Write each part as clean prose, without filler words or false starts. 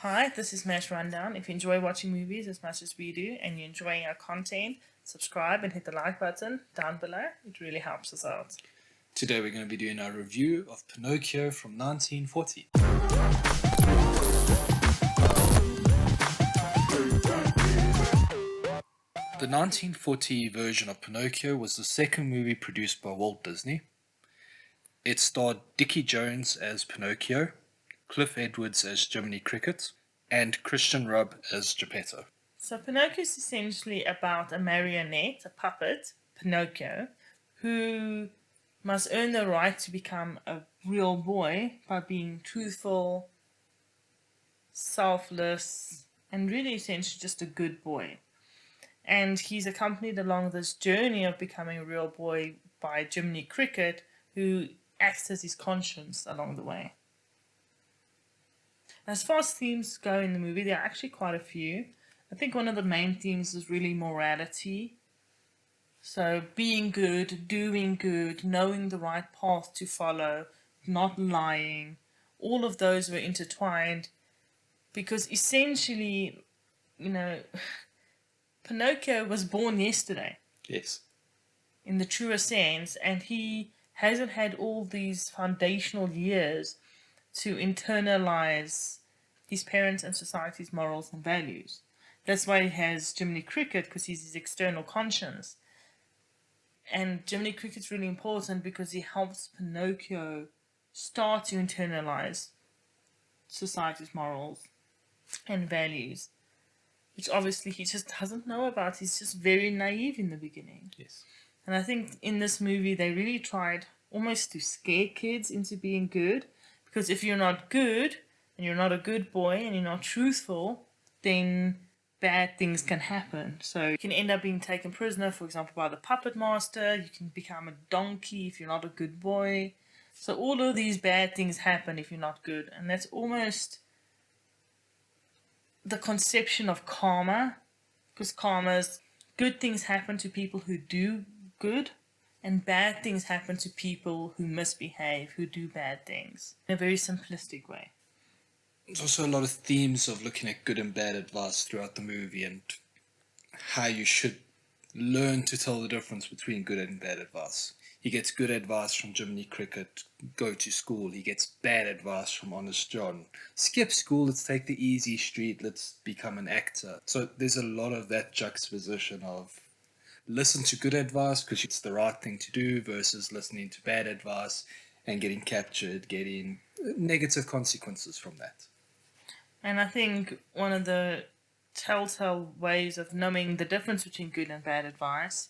Hi, this is Mash Rundown. If you enjoy watching movies as much as we do and you're enjoying our content, subscribe and hit the like button down below. It really helps us out. Today we're going to be doing our review of Pinocchio from 1940. The 1940 version of Pinocchio was the second movie produced by Walt Disney. It starred Dickie Jones as Pinocchio, Cliff Edwards as Jiminy Cricket, and Christian Rubb as Geppetto. So Pinocchio is essentially about a marionette, a puppet, Pinocchio, who must earn the right to become a real boy by being truthful, selfless, and really essentially just a good boy. And he's accompanied along this journey of becoming a real boy by Jiminy Cricket, who acts as his conscience along the way. As far as themes go in the movie, there are actually quite a few. I think one of the main themes is really morality. So being good, doing good, knowing the right path to follow, not lying, all of those were intertwined because essentially, Pinocchio was born yesterday. Yes. In the truest sense, and he hasn't had all these foundational years to internalize his parents' and society's morals and values. That's why he has Jiminy Cricket, because he's his external conscience. And Jiminy Cricket's really important because he helps Pinocchio start to internalize society's morals and values, which obviously he just doesn't know about. He's just very naive in the beginning. Yes. And I think in this movie they really tried almost to scare kids into being good, because if you're not good and you're not a good boy and you're not truthful, then bad things can happen. So you can end up being taken prisoner, for example, by the puppet master. You can become a donkey if you're not a good boy. So all of these bad things happen if you're not good. And that's almost the conception of karma, because karma is good things happen to people who do good, and bad things happen to people who misbehave, who do bad things, in a very simplistic way. There's also a lot of themes of looking at good and bad advice throughout the movie and how you should learn to tell the difference between good and bad advice. He gets good advice from Jiminy Cricket, go to school. He gets bad advice from Honest John. Skip school, let's take the easy street, let's become an actor. So there's a lot of that juxtaposition of listen to good advice because it's the right thing to do versus listening to bad advice and getting captured, getting negative consequences from that. And I think one of the telltale ways of knowing the difference between good and bad advice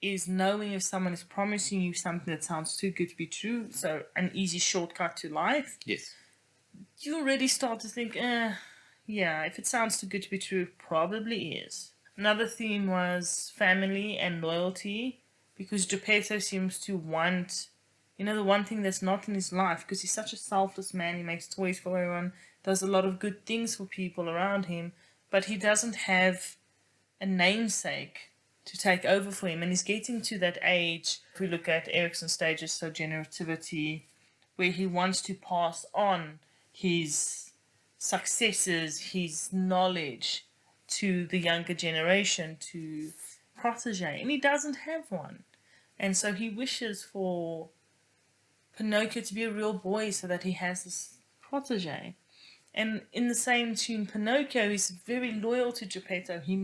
is knowing if someone is promising you something that sounds too good to be true, so an easy shortcut to life. Yes. You already start to think, yeah, if it sounds too good to be true, it probably is. Another theme was family and loyalty, because Geppetto seems to want, the one thing that's not in his life, because he's such a selfless man. He makes toys for everyone, does a lot of good things for people around him, but he doesn't have a namesake to take over for him. And he's getting to that age, if we look at Erickson's stages, so generativity, where he wants to pass on his successes, his knowledge to the younger generation, to protege, and he doesn't have one. And so he wishes for Pinocchio to be a real boy so that he has this protege. And in the same tune, Pinocchio is very loyal to Geppetto. He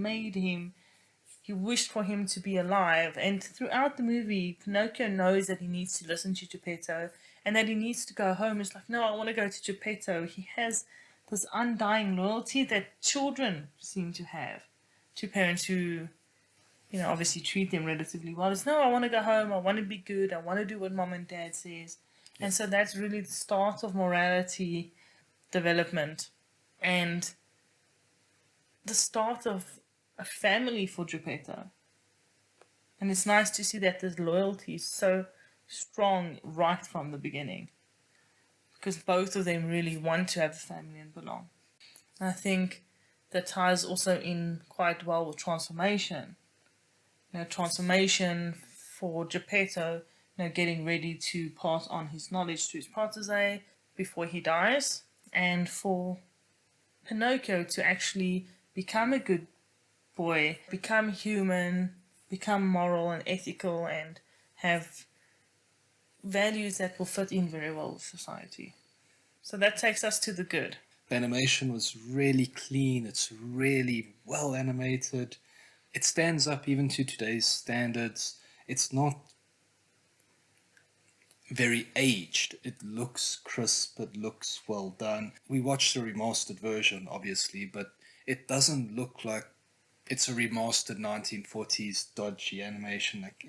wished for him to be alive. And throughout the movie, Pinocchio knows that he needs to listen to Geppetto and that he needs to go home. It's like, no, I want to go to Geppetto. He has this undying loyalty that children seem to have to parents who, obviously treat them relatively well. It's, no, I want to go home. I want to be good. I want to do what mom and dad says. Yeah. And so that's really the start of morality development and the start of a family for Geppetto. And it's nice to see that this loyalty is so strong right from the beginning, because both of them really want to have a family and belong. And I think that ties also in quite well with transformation. Transformation for Geppetto, getting ready to pass on his knowledge to his protege before he dies, and for Pinocchio to actually become a good boy, become human, become moral and ethical, and have values that will fit in very well with society. So that takes us to the good. The animation was really clean, it's really well animated. It stands up even to today's standards. It's not very aged. It looks crisp, it looks well done. We watched the remastered version, obviously, but it doesn't look like it's a remastered 1940s dodgy animation. Like,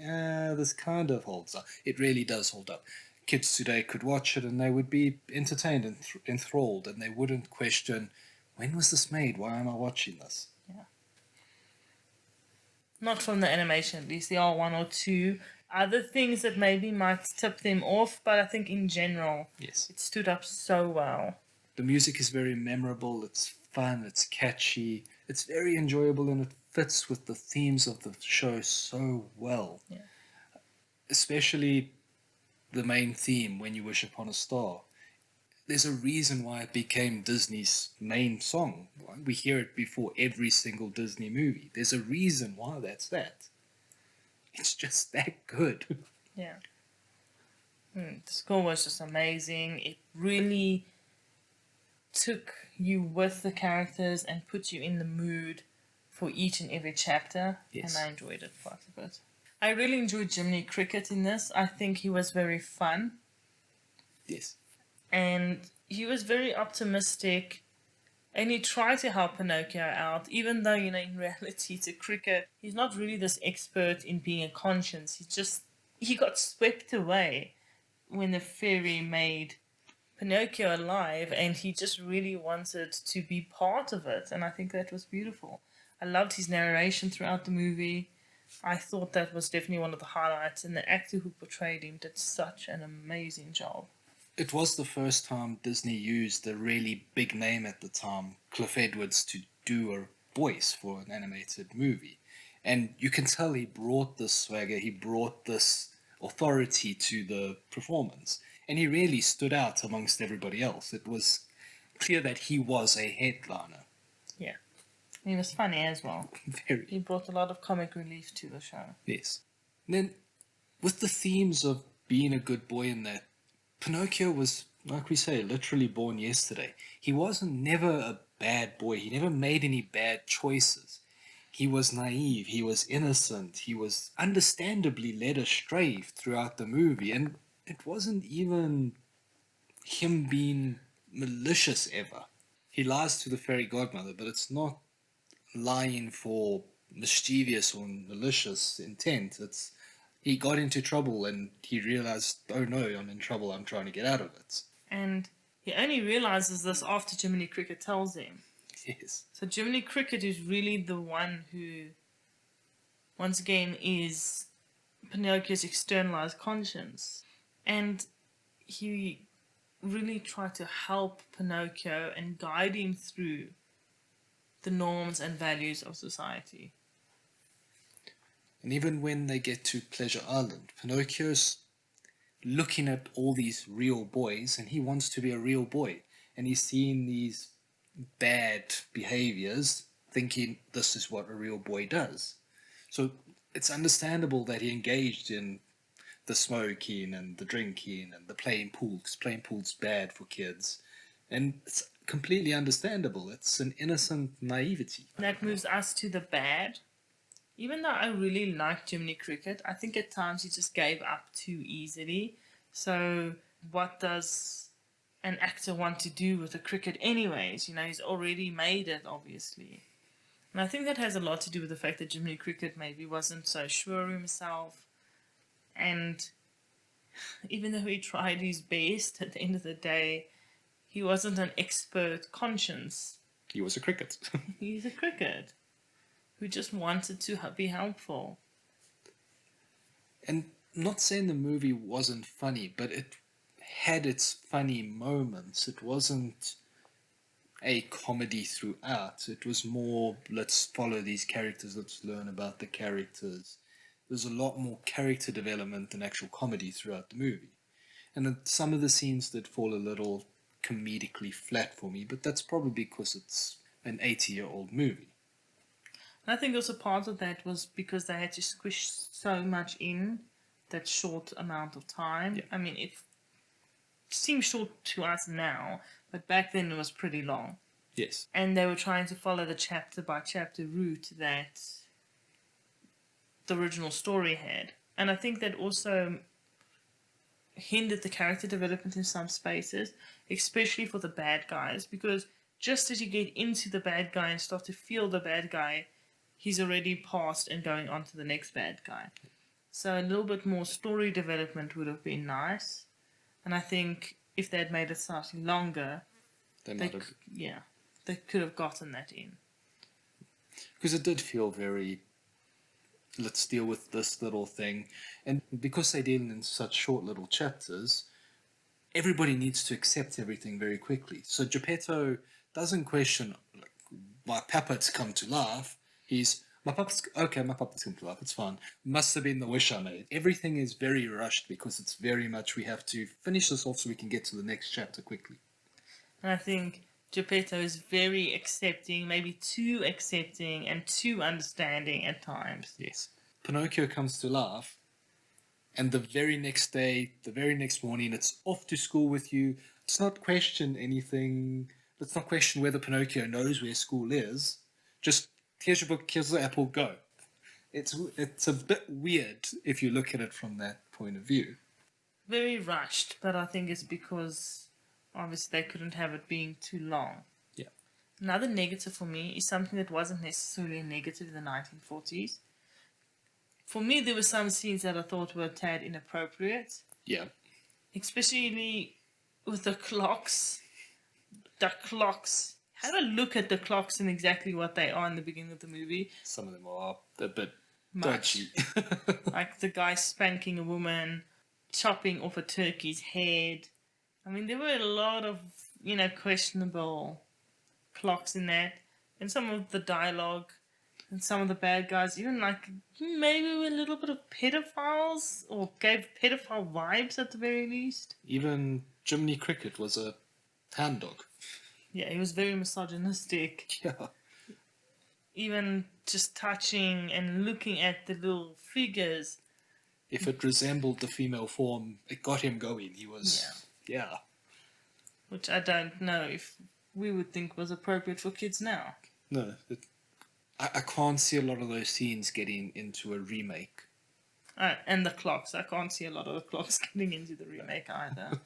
this kind of holds up. It really does hold up. Kids today could watch it and they would be entertained and enthralled, and they wouldn't question, when was this made? Why am I watching this? Yeah. Not from the animation, at least. There are one or two other things that maybe might tip them off, but I think in general, Yes. it stood up so well. The music is very memorable, it's fun, it's catchy, it's very enjoyable, and it fits with the themes of the show so well. Yeah. Especially the main theme, When You Wish Upon a Star. There's a reason why it became Disney's main song. We hear it before every single Disney movie. There's a reason why that's that. It's just that good. Yeah. The score was just amazing. It really took you with the characters and put you in the mood for each and every chapter. Yes. And I enjoyed it quite a bit. I really enjoyed Jiminy Cricket in this. I think he was very fun. Yes. And he was very optimistic. And he tried to help Pinocchio out, even though, in reality, to cricket, he's not really this expert in being a conscience. He got swept away when the fairy made Pinocchio alive, and he just really wanted to be part of it. And I think that was beautiful. I loved his narration throughout the movie. I thought that was definitely one of the highlights, and the actor who portrayed him did such an amazing job. It was the first time Disney used a really big name at the time, Cliff Edwards, to do a voice for an animated movie. And you can tell he brought this swagger, he brought this authority to the performance. And he really stood out amongst everybody else. It was clear that he was a headliner. Yeah. He was funny as well. Very. He brought a lot of comic relief to the show. Yes. And then, with the themes of being a good boy in that, Pinocchio was, like we say, literally born yesterday. He wasn't never a bad boy. He never made any bad choices. He was naive. He was innocent. He was understandably led astray throughout the movie. And it wasn't even him being malicious ever. He lies to the fairy godmother, but it's not lying for mischievous or malicious intent. It's he got into trouble and he realized, oh no, I'm in trouble, I'm trying to get out of it. And he only realizes this after Jiminy Cricket tells him. Yes. So Jiminy Cricket is really the one who, once again, is Pinocchio's externalized conscience. And he really tried to help Pinocchio and guide him through the norms and values of society. And even when they get to Pleasure Island, Pinocchio's looking at all these real boys and he wants to be a real boy. And he's seeing these bad behaviors, thinking this is what a real boy does. So it's understandable that he engaged in the smoking and the drinking and the playing pool, because playing pool's bad for kids. And it's completely understandable. It's an innocent naivety. That moves us to the bad. Even though I really liked Jiminy Cricket, I think at times he just gave up too easily. So what does an actor want to do with a cricket anyways? He's already made it, obviously. And I think that has a lot to do with the fact that Jiminy Cricket maybe wasn't so sure of himself. And even though he tried his best, at the end of the day, he wasn't an expert conscience. He was a cricket. He's a cricket who just wanted to be helpful. And not saying the movie wasn't funny, but it had its funny moments. It wasn't a comedy throughout. It was more, let's follow these characters, let's learn about the characters. There's a lot more character development than actual comedy throughout the movie. And then some of the scenes did fall a little comedically flat for me, but that's probably because it's an 80-year-old movie. And I think also part of that was because they had to squish so much in that short amount of time. Yeah. I mean, it seems short to us now, but back then it was pretty long. Yes. And they were trying to follow the chapter by chapter route that the original story had. And I think that also hindered the character development in some spaces, especially for the bad guys, because just as you get into the bad guy and start to feel the bad guy, he's already passed and going on to the next bad guy. So a little bit more story development would have been nice. And I think if they had made it slightly longer, they could have gotten that in. Because it did feel very, let's deal with this little thing. And because they did in such short little chapters, everybody needs to accept everything very quickly. So Geppetto doesn't question, like, my puppet's come to life. He's, my puppet's come to life, it's fine. Must have been the wish I made. Everything is very rushed because it's very much, we have to finish this off so we can get to the next chapter quickly. And I think Geppetto is very accepting, maybe too accepting and too understanding at times. Yes. Pinocchio comes to life, and the very next day, the very next morning, it's off to school with you. Let's not question anything. Let's not question whether Pinocchio knows where school is. Just, here's your book, here's the apple, go. It's a bit weird if you look at it from that point of view. Very rushed, but I think it's because obviously they couldn't have it being too long. Yeah. Another negative for me is something that wasn't necessarily a negative in the 1940s. For me, there were some scenes that I thought were a tad inappropriate. Yeah. Especially with the clocks. The clocks. Have a look at the clocks and exactly what they are in the beginning of the movie. Some of them are a bit Much. dodgy. Like the guy spanking a woman, chopping off a turkey's head. I mean, there were a lot of, questionable clocks in that. And some of the dialogue and some of the bad guys, even maybe were a little bit of pedophiles or gave pedophile vibes at the very least. Even Jiminy Cricket was a hound dog. Yeah, he was very misogynistic. Yeah. Even just touching and looking at the little figures. If it resembled the female form, it got him going. He was, yeah. Which I don't know if we would think was appropriate for kids now. No, I can't see a lot of those scenes getting into a remake. And the clocks. I can't see a lot of the clocks getting into the remake either.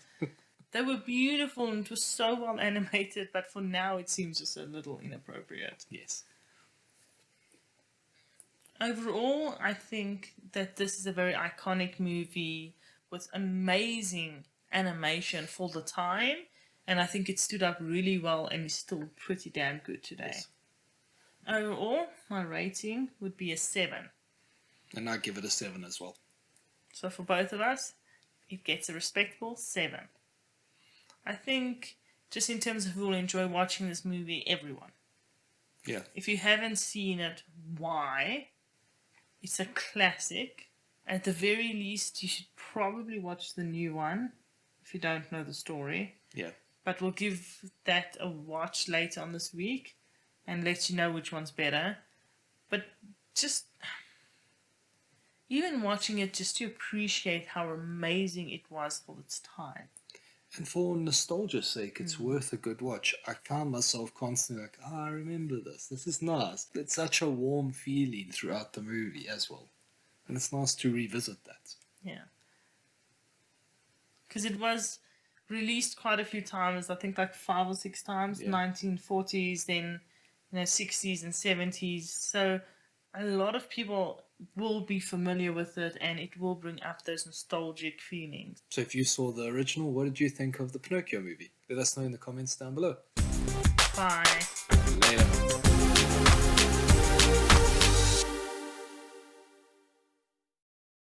They were beautiful and it was so well animated, but for now it seems just a little inappropriate. Yes. Overall, I think that this is a very iconic movie with amazing animation for the time, and I think it stood up really well and is still pretty damn good today. Yes. Overall, my rating would be a 7. And I give it a 7 as well. So for both of us, it gets a respectable 7. I think, just in terms of who will enjoy watching this movie, everyone. Yeah. If you haven't seen it, why? It's a classic. At the very least, you should probably watch the new one, if you don't know the story. Yeah. But we'll give that a watch later on this week and let you know which one's better. But just, even watching it just to appreciate how amazing it was for its time. And for nostalgia's sake, it's worth a good watch. I found myself constantly like, I remember this. This is nice. It's such a warm feeling throughout the movie as well. And it's nice to revisit that. Yeah. Because it was released quite a few times, I think 5 or 6 times, Yeah. 1940s, then 60s and 70s. So a lot of people will be familiar with it and it will bring up those nostalgic feelings. So if you saw the original, what did you think of the Pinocchio movie? Let us know in the comments down below. Bye. Later.